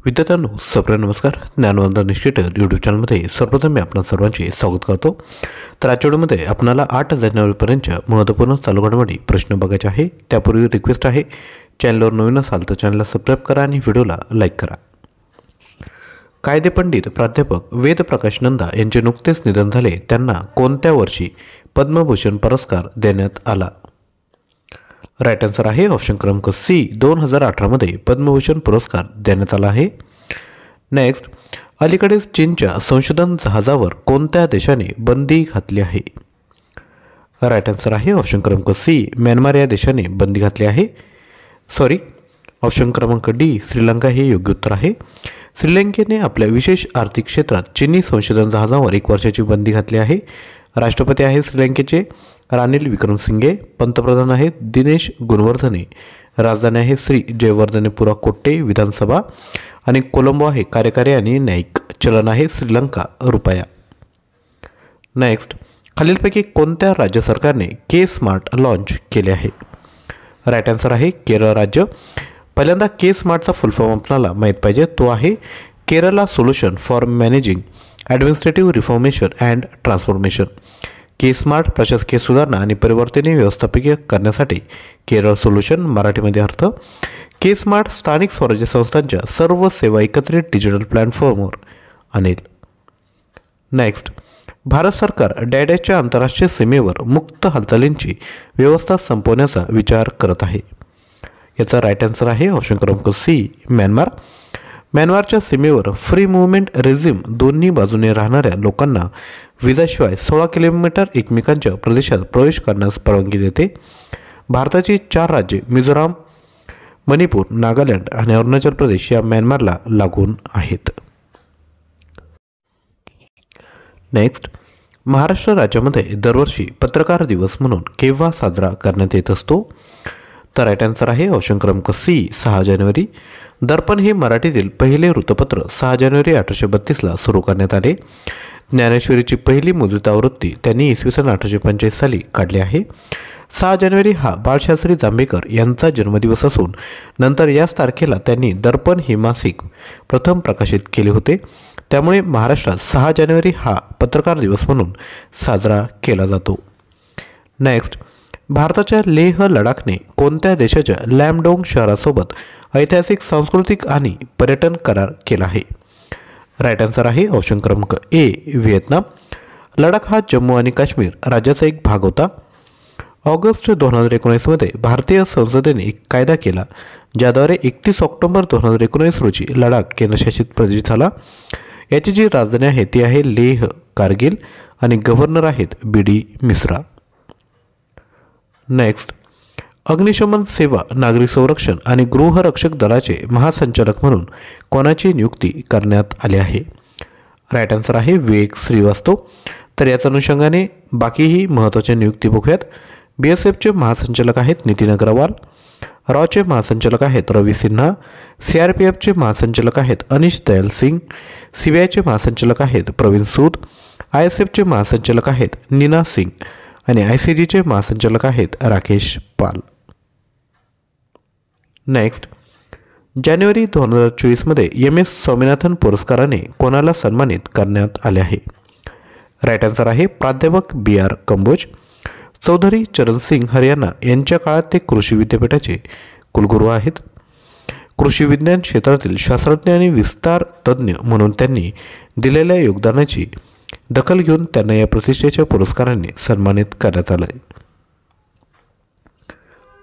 विद्यार्थ्यांनो सर्व नमस्कार. ज्ञानवंदन इन्स्टिट्यूट यूट्यूब चॅनलमध्ये सर्वप्रथम मी आपणा सर्वांचे स्वागत करतो. तर आजच्या व्हिडिओमध्ये आपल्याला 8 जानेवारीपर्यंतच्या महत्त्वपूर्ण चालू घडामोडी प्रश्न बघायचे आहे. त्यापूर्वी रिक्वेस्ट आहे, चॅनलवर नवीन असाल तर चॅनलला सबस्क्राईब करा आणि व्हिडिओला लाईक करा. कायदे पंडित प्राध्यापक वेदप्रकाश नंदा यांचे नुकतेच निधन झाले. त्यांना कोणत्या वर्षी पद्मभूषण पुरस्कार देण्यात आला? राईट आन्सर आहे ऑप्शन क्रमांक सी, 2018 मध्ये पद्मभूषण पुरस्कार देण्यात आला आहे. नेक्स्ट, अलीकडेच चीनच्या संशोधन जहाजावर कोणत्या देशाने बंदी घातली आहे? राईट आन्सर आहे ऑप्शन क्रमांक सी, म्यानमार या देशाने बंदी घातली आहे. ऑप्शन क्रमांक डी, श्रीलंका हे योग्य उत्तर आहे. श्रीलंकेने आपल्या विशेष आर्थिक क्षेत्रात चीनी संशोधन जहाजावर 1 वर्षाची बंदी घातली आहे. राष्ट्रपती आहेत श्रीलंकेचे रानिल विक्रमसिंघे, पंतप्रधान आहेत दिनेश गुणवर्धने, राजधानी आहे श्री जयवर्धनेपुरा कोट्टे, विधानसभा आणि कोलंबो आहे कार्यकारी आणि न्यायिक, चलन आहे श्रीलंका रुपया. नेक्स्ट, खालीलपैकी कोणत्या राज्य सरकारने के स्मार्ट लॉन्च केले आहे? राईट आन्सर आहे केरळ राज्य. पहिल्यांदा के स्मार्टचा फुल फॉर्म आपल्याला माहीत पाहिजे, तो आहे Kerala solution for managing administrative reformation and transformation. K smart प्रशासकीय सुधारणा आणि परिवर्तनीय व्यवस्थापकीय करण्यासाठी केरळ सोल्युशन, मराठीमध्ये अर्थ के स्मार्ट स्थानिक स्वराज्य संस्थांच्या सर्व सेवा एकत्रित डिजिटल प्लॅटफॉर्मवर आणेल. नेक्स्ट, भारत सरकार डॅडॅच्या आंतरराष्ट्रीय सीमेवर मुक्त हालचालींची व्यवस्था संपवण्याचा विचार करत आहे. याचा राईट आन्सर आहे ऑप्शन क्रमांक सी, म्यानमार. म्यानमारच्या सीमेवर फ्री मूव्हमेंट रेझिम दोन्ही बाजूने राहणाऱ्या लोकांना विजाशिवाय 16 किलोमीटर एकमेकांच्या प्रदेशात प्रवेश करण्यास परवानगी देते. भारताची 4 राज्ये मिझोराम, मणिपूर, नागालँड आणि अरुणाचल प्रदेश या म्यानमारला लागून आहेत. नेक्स्ट, महाराष्ट्र राज्यामध्ये दरवर्षी पत्रकार दिवस म्हणून केव्हा साजरा करण्यात येत असतो? तर राईट आन्सर आहे ऑप्शन क्रमांक सी, 6 जानेवारी. दर्पण हे मराठीतील पहिले वृत्तपत्र 6 जानेवारी 1832ला सुरू करण्यात आले. ज्ञानेश्वरीची पहिली मुद्रित आवृत्ती त्यांनी इसवी सन 1845 साली काढली आहे. 6 जानेवारी हा बाळशास्त्री जांभेकर यांचा जन्मदिवस असून नंतर याच तारखेला त्यांनी दर्पण हे मासिक प्रथम प्रकाशित केले होते. त्यामुळे महाराष्ट्रात 6 जानेवारी हा पत्रकार दिवस म्हणून साजरा केला जातो. नेक्स्ट, भारताच्या लेह लडाखने कोणत्या देशाच्या लॅमडोंग शहरासोबत ऐतिहासिक, सांस्कृतिक आणि पर्यटन करार केला आहे? राईट आन्सर आहे ऑप्शन क्रमांक ए, व्हिएतनाम. लडाख हा जम्मू आणि काश्मीर राज्याचा एक भाग होता. ऑगस्ट 2019 मध्ये भारतीय संसदेने एक कायदा केला ज्याद्वारे 31 ऑक्टोबर 2019 रोजी लडाख केंद्रशासित प्रदेश झाला. याची जी राजधानी आहे ती आहे लेह कारगिल आणि गव्हर्नर आहेत BD मिश्रा. नेक्स्ट, अग्निशमन सेवा, नागरी संरक्षण आणि गृहरक्षक दलाचे महासंचालक म्हणून कोणाची नियुक्ती करण्यात आली आहे? राईट आन्सर आहे विवेक श्रीवास्तव. तर याच अनुषंगाने बाकीही महत्त्वाच्या नियुक्ती बघूयात. BSFचे महासंचालक आहेत नितीन अग्रवाल. रॉचे महासंचालक आहेत रवी सिन्हा. CRPFचे महासंचालक आहेत अनिश दयाल सिंग. CBIचे महासंचालक आहेत प्रवीण सूद. ISFचे महासंचालक आहेत नीना सिंग आणि ICGचे महासंचालक आहेत राकेश पाल. नेक्स्ट, जानेवारी 2024 मध्ये MS स्वामीनाथन पुरस्काराने कोणाला सन्मानित करण्यात आले आहे? राईट आन्सर आहे प्राध्यापक BR कंबोज. चौधरी चरण सिंग हरियाणा यांच्या काळात ते कृषी विद्यापीठाचे कुलगुरू आहेत. कृषी विज्ञान क्षेत्रातील शास्त्रज्ञ आणि विस्तार तज्ज्ञ म्हणून त्यांनी दिलेल्या योगदानाची दखल घेऊन त्यांना या प्रतिष्ठेच्या पुरस्काराने सन्मानित करण्यात आले.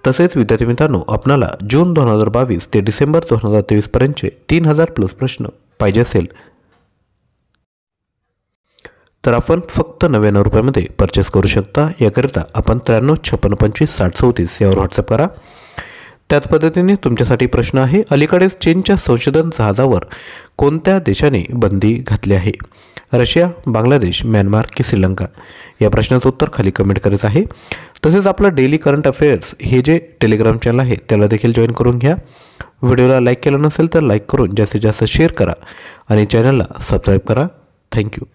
तसेच विद्यार्थी मित्रांनो, आपणाला जून 2022 ते डिसेंबर 2023 पर्यंतचे 3000+ प्रश्न पाहिजे असेल तर आपण फक्त 99 रुपयामध्ये परचेस करू शकता. याकरिता आपण 93 56 25 60 34 यावर व्हॉट्सअप करा. त्याच पद्धतीने तुमच्यासाठी प्रश्न आहे, अलीकडेच चीनच्या संशोधन जहाजावर कोणत्या देशाने बंदी घातली आहे? रशिया, बांगलादेश, म्यानमार की श्रीलंका? या प्रश्नाचं उत्तर खाली कमेंट करायचं आहे. तसेच आपलं डेली करंट अफेअर्स हे जे टेलिग्राम चॅनल आहे त्याला देखील जॉईन करून घ्या. व्हिडिओला लाईक केलं नसेल तर लाईक करून जास्तीत जास्त शेअर करा आणि चॅनलला सबस्क्राईब करा. थँक्यू.